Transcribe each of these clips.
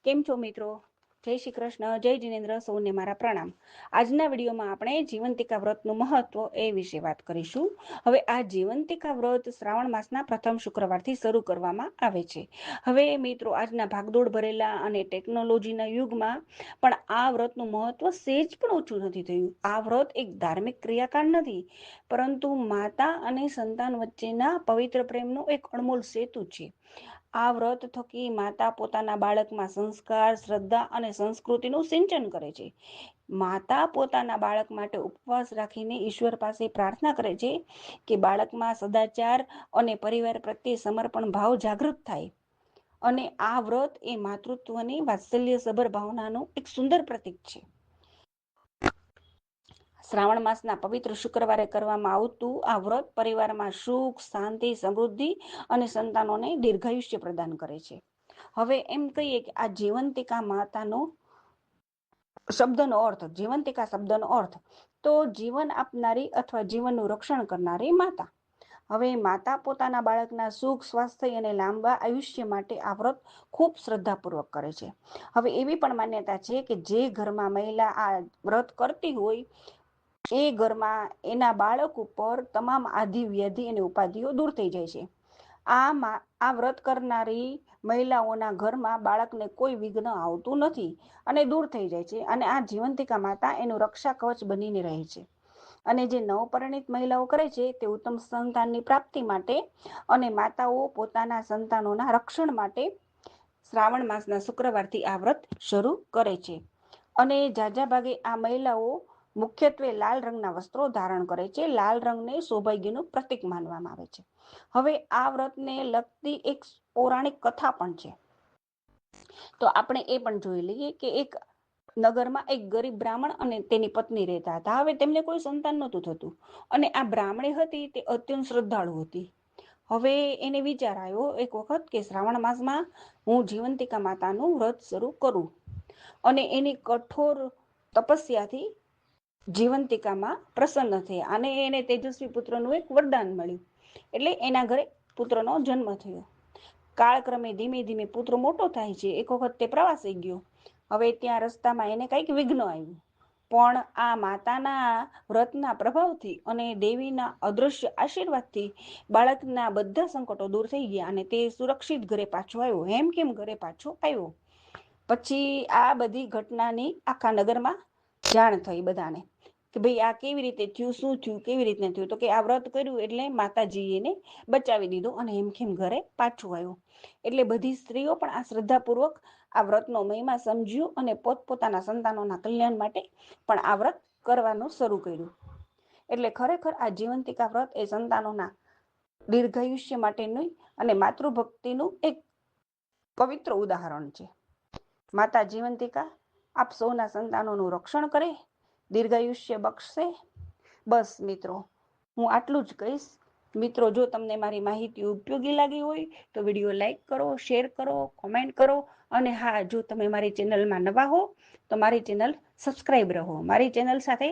કેમ છો મિત્રો? જય શ્રી કૃષ્ણ, જય જિનેન્દ્ર, સૌને મારા પ્રણામ. આજના વિડીયોમાં આપણે જીવંતિકા વ્રતનું મહત્વ એ વિશે વાત કરીશું. હવે આ જીવંતિકા વ્રત શ્રાવણ માસના પ્રથમ શુક્રવારથી શરૂ કરવામાં આવે છે. હવે મિત્રો, આજના ભાગદોડ ભરેલા અને ટેકનોલોજીના યુગમાં પણ આ વ્રતનું મહત્વ સહેજ પણ ઓછું નથી થયું. આ વ્રત એક ધાર્મિક ક્રિયાકાંડ નથી, પરંતુ માતા અને સંતાન વચ્ચેના પવિત્ર પ્રેમનો એક અણમોલ સેતુ છે. આ વ્રત થકી માતા પોતાના બાળકમાં સંસ્કાર, શ્રદ્ધા અને સંસ્કૃતિનું સિંચન કરે છે. માતા પોતાના બાળક માટે ઉપવાસ રાખીને ઈશ્વર પાસે પ્રાર્થના કરે છે કે બાળકમાં સદાચાર અને પરિવાર પ્રત્યે સમર્પણ ભાવ જાગૃત થાય. અને આ વ્રત એ માતૃત્વની વાત્સલ્યસભર ભાવનાનું એક સુંદર પ્રતીક છે. શ્રાવણ માસના પવિત્ર શુક્રવારે કરવામાં આવતું આ વ્રત પરિવારમાં સુખ, શાંતિ, સમૃદ્ધિ અને સંતાનોને દીર્ઘાયુષ્ય પ્રદાન કરે છે. હવે એમ કહીએ કે આ જીવંતિકા માતાનો જીવંતિકા શબ્દનો અર્થ તો જીવન આપનારી અથવા જીવનનું રક્ષણ કરનારી માતા. હવે માતા પોતાના બાળકના સુખ, સ્વાસ્થ્ય અને લાંબા આયુષ્ય માટે આ વ્રત ખૂબ શ્રદ્ધાપૂર્વક કરે છે. હવે એવી પણ માન્યતા છે કે જે ઘરમાં મહિલા આ વ્રત કરતી હોય એ ઘરમાં એના બાળક ઉપર તમામ આધિ વ્યાધિ અને ઉપાધિઓ દૂર થઈ જાય છે. આ વ્રત કરનારી મહિલાઓના ઘરમાં બાળકને કોઈ વિઘ્ન આવતું નથી અને દૂર થઈ જાય છે. અને આ જીવંતિકા માતા એનું રક્ષા કવચ બનીને રહે છે. અને જે નવપરિણીત મહિલાઓ કરે છે તે ઉત્તમ સંતાનની પ્રાપ્તિ માટે અને માતાઓ પોતાના સંતાનોના રક્ષણ માટે શ્રાવણ માસના શુક્રવારથી આ વ્રત શરૂ કરે છે. અને ઝાઝા ભાગે આ મહિલાઓ મુખ્યત્વે લાલ રંગના વસ્ત્રો ધારણ કરે છે. લાલ રંગને સૌભાગ્યનું પ્રતીક માનવામાં આવે છે. હવે આ વ્રતને લગતી એક પૌરાણિક કથા પણ છે. તો આપણે એ પણ જોઈ લઈએ કે એક નગરમાં એક ગરીબ બ્રાહ્મણ અને તેની પત્ની રહેતા હતા. હવે તેમને કોઈ સંતાન નહોતું થતું અને આ બ્રાહ્મણી હતી તે અત્યંત શ્રદ્ધાળુ હતી. હવે એને વિચાર આવ્યો એક વખત કે શ્રાવણ માસમાં હું જીવંતિકા માતાનું વ્રત શરૂ કરું. અને એની કઠોર તપસ્યાથી જીવંતિકામાં પ્રસન્ન થયા અને એને તેજસ્વી પુત્રનું એક વરદાન મળ્યું. એટલે એના ઘરે પુત્રનો જન્મ થયો. કાળક્રમે ધીમે ધીમે પુત્ર મોટો થાય છે. એક વખત તે પ્રવાસે ગયો. હવે ત્યાં રસ્તામાં એને કંઈક વિઘ્ન આવ્યું, પણ આ માતાના વ્રતના પ્રભાવથી અને દેવીના અદૃશ્ય આશીર્વાદથી બાળકના બધા સંકટો દૂર થઈ ગયા અને તે સુરક્ષિત ઘરે પાછો આવ્યો. હેમ કેમ ઘરે પાછો આવ્યો. પછી આ બધી ઘટનાની આખા નગરમાં જાણ થઈ બધાને કે ભાઈ આ કેવી રીતે થયું, શું થયું, કેવી રીતે થયું. તો કે આ વ્રત કર્યું એટલે માતાજી એને બચાવી દીધો અને હેમખેમ ઘરે પાછો આવ્યો. એટલે બધી સ્ત્રીઓ પણ આ શ્રદ્ધાપૂર્વક આ વ્રતનો મહિમા સમજ્યું અને પોતપોતાના સંતાનોના કલ્યાણ માટે પણ આ વ્રત કરવાનું શરૂ કર્યું. એટલે ખરેખર આ જીવંતિકા વ્રત એ સંતાનોના દીર્ઘાયુષ્ય માટેનું અને માતૃભક્તિનું એક પવિત્ર ઉદાહરણ છે. માતા જીવંતિકા આપ સૌના સંતાનોનું રક્ષણ કરે, દીર્ઘાયુષ્ય બક્ષશે. બસ મિત્રો, હું આટલું જ કહીશ. મિત્રો, જો તમને મારી માહિતી ઉપયોગી લાગી હોય તો વિડીયો લાઈક કરો, શેર કરો, કોમેન્ટ કરો. અને હા, જો તમે મારી ચેનલમાં નવા હો તો મારી ચેનલ સબસ્ક્રાઈબ રહો. મારી ચેનલ સાથે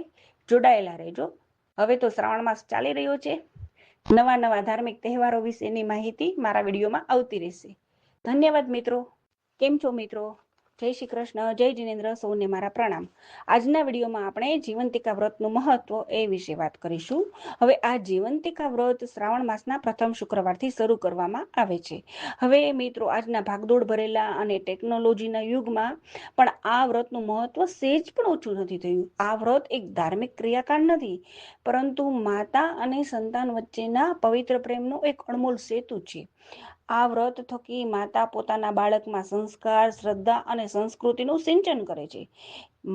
જોડાયેલા રહેજો. હવે તો શ્રાવણ માસ ચાલી રહ્યો છે. નવા નવા ધાર્મિક તહેવારો વિશેની માહિતી મારા વિડીયોમાં આવતી રહેશે. ધન્યવાદ મિત્રો. કેમ છો મિત્રો? જય શ્રી કૃષ્ણ, જય જિનેન્દ્ર, સૌને મારા પ્રણામ. આજના વિડીયોમાં આપણે જીવંતિકા વ્રતનું મહત્વ એ વિશે વાત કરીશું. હવે આ જીવંતિકા વ્રત શ્રાવણ માસના પ્રથમ શુક્રવારથી શરૂ કરવામાં આવે છે. હવે મિત્રો, આજના ભાગદોડ ભરેલા અને ટેકનોલોજીના યુગમાં પણ આ વ્રતનું મહત્વ સહેજ પણ ઓછું નથી થયું. આ વ્રત એક ધાર્મિક ક્રિયાકાંડ નથી, પરંતુ માતા અને સંતાન વચ્ચેના પવિત્ર પ્રેમનો એક અણમોલ સેતુ છે. આ વ્રત થકી માતા પોતાના બાળકમાં સંસ્કાર, શ્રદ્ધા અને સંસ્કૃતિનું સિંચન કરે છે.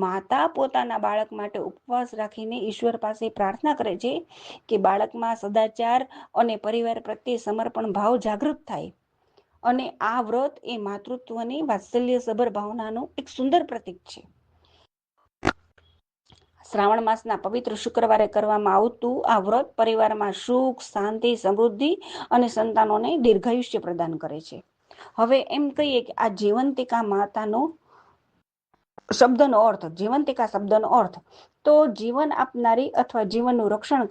માતા પોતાના બાળક માટે ઉપવાસ રાખીને ઈશ્વર પાસે પ્રાર્થના કરે છે કે બાળકમાં સદાચાર અને પરિવાર પ્રત્યે સમર્પણ ભાવ જાગૃત થાય. અને આ વ્રત એ માતૃત્વની વાત્સલ્યસભર ભાવનાનું એક સુંદર પ્રતીક છે. શ્રાવણ માસના પવિત્ર શુક્રવારે કરવામાં આવતું આ વ્રત પરિવારમાં સુખ, શાંતિ, સમૃદ્ધિ અને સંતાનોને દીર્ઘાયુષ્ય પ્રદાન કરે છે. હવે એમ કહીએ કે આ જીવંતિકા માતાનો જીવંતિકા શબ્દનો અર્થ તો જીવન આપનારી અથવા જીવનનું રક્ષણ